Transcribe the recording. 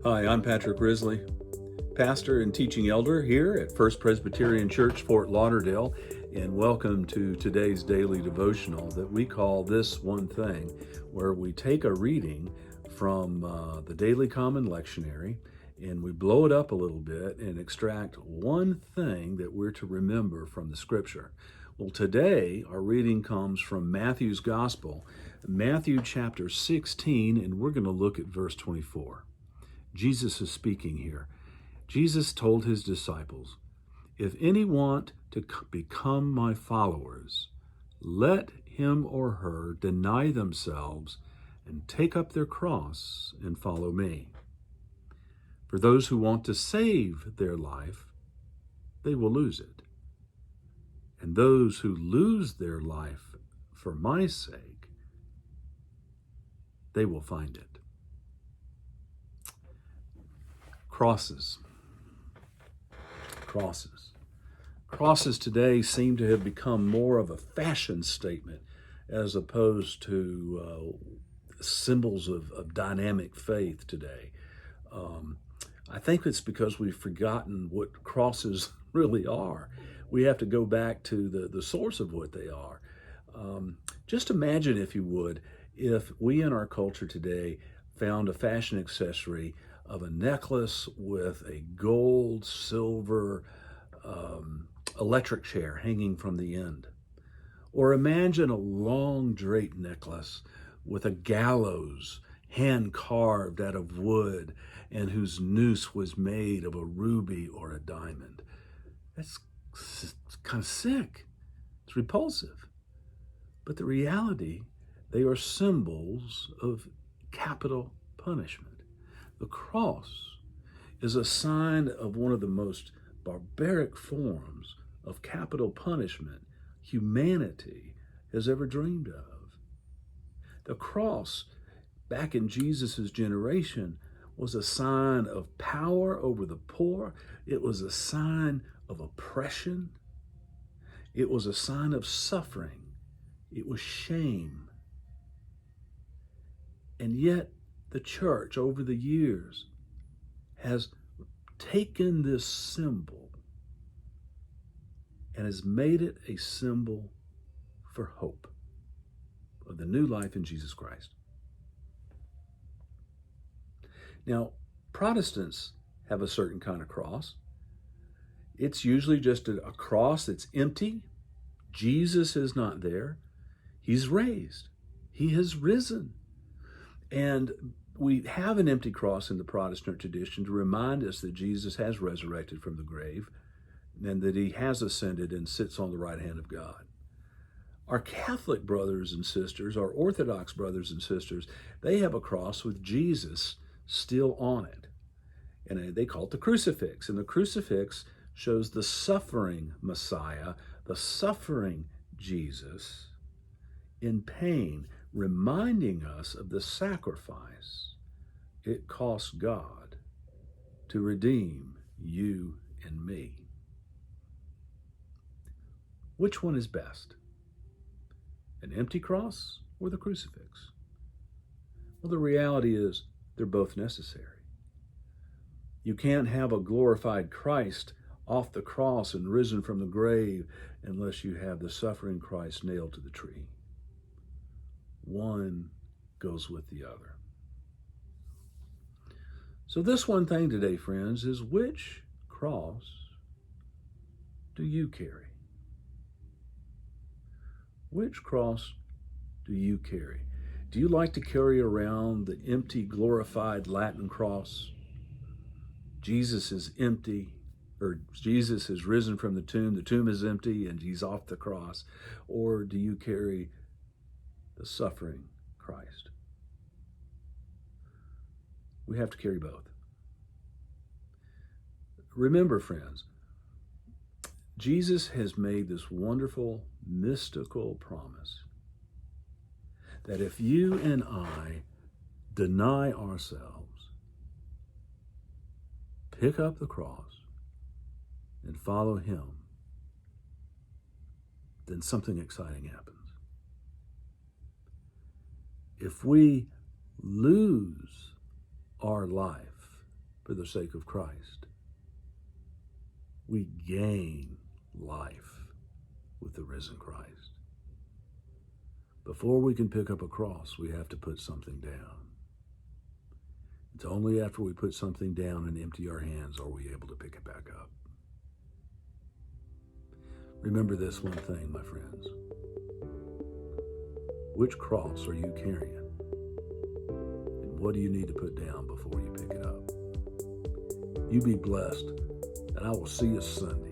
Hi, I'm Patrick Risley, pastor and teaching elder here at First Presbyterian Church, Fort Lauderdale, and welcome to today's daily devotional that we call This One Thing, where we take a reading from the Daily Common Lectionary and we blow it up a little bit and extract one thing that we're to remember from the scripture. Well, today our reading comes from Matthew's Gospel, Matthew chapter 16, and we're going to look at verse 24. Jesus is speaking here. Jesus told his disciples, "If any want to become my followers, let him or her deny themselves and take up their cross and follow me. For those who want to save their life, they will lose it. And those who lose their life for my sake, they will find it." Crosses. Crosses today seem to have become more of a fashion statement as opposed to symbols of dynamic faith today. I think it's because we've forgotten what crosses really are. We have to go back to the source of what they are. Just imagine, if you would, if we in our culture today found a fashion accessory of a necklace with a gold, silver, electric chair hanging from the end. Or imagine a long draped necklace with a gallows hand carved out of wood and whose noose was made of a ruby or a diamond. That's kind of sick. It's repulsive. But the reality, they are symbols of capital punishment. The cross is a sign of one of the most barbaric forms of capital punishment humanity has ever dreamed of. The cross, back in Jesus' generation, was a sign of power over the poor. It was a sign of oppression. It was a sign of suffering. It was shame. And yet, the church over the years has taken this symbol and has made it a symbol for hope of the new life in Jesus Christ. Now, Protestants have a certain kind of cross. It's usually just a cross that's empty. Jesus is not there. He's raised. He has risen. And we have an empty cross in the Protestant tradition to remind us that Jesus has resurrected from the grave and that he has ascended and sits on the right hand of God. Our Catholic brothers and sisters, our Orthodox brothers and sisters, they have a cross with Jesus still on it. And they call it the crucifix. And the crucifix shows the suffering Messiah, the suffering Jesus in pain, reminding us of the sacrifice it cost God to redeem you and me. Which one is best? An empty cross or the crucifix? Well, the reality is they're both necessary. You can't have a glorified Christ off the cross and risen from the grave unless you have the suffering Christ nailed to the tree. One goes with the other. So this one thing today, friends, is which cross do you carry? Which cross do you carry? Do you like to carry around the empty, glorified Latin cross? Jesus is empty, or Jesus is risen from the tomb is empty, and he's off the cross. Or do you carry the suffering Christ? We have to carry both. Remember, friends, Jesus has made this wonderful, mystical promise that if you and I deny ourselves, pick up the cross, and follow him, then something exciting happens. If we lose our life for the sake of Christ. We gain life with the risen Christ. Before we can pick up a cross, we have to put something down. It's only after we put something down and empty our hands are we able to pick it back up. Remember this one thing, my friends. Which cross are you carrying? And what do you need to put down before you pick it up? You be blessed, and I will see you Sunday.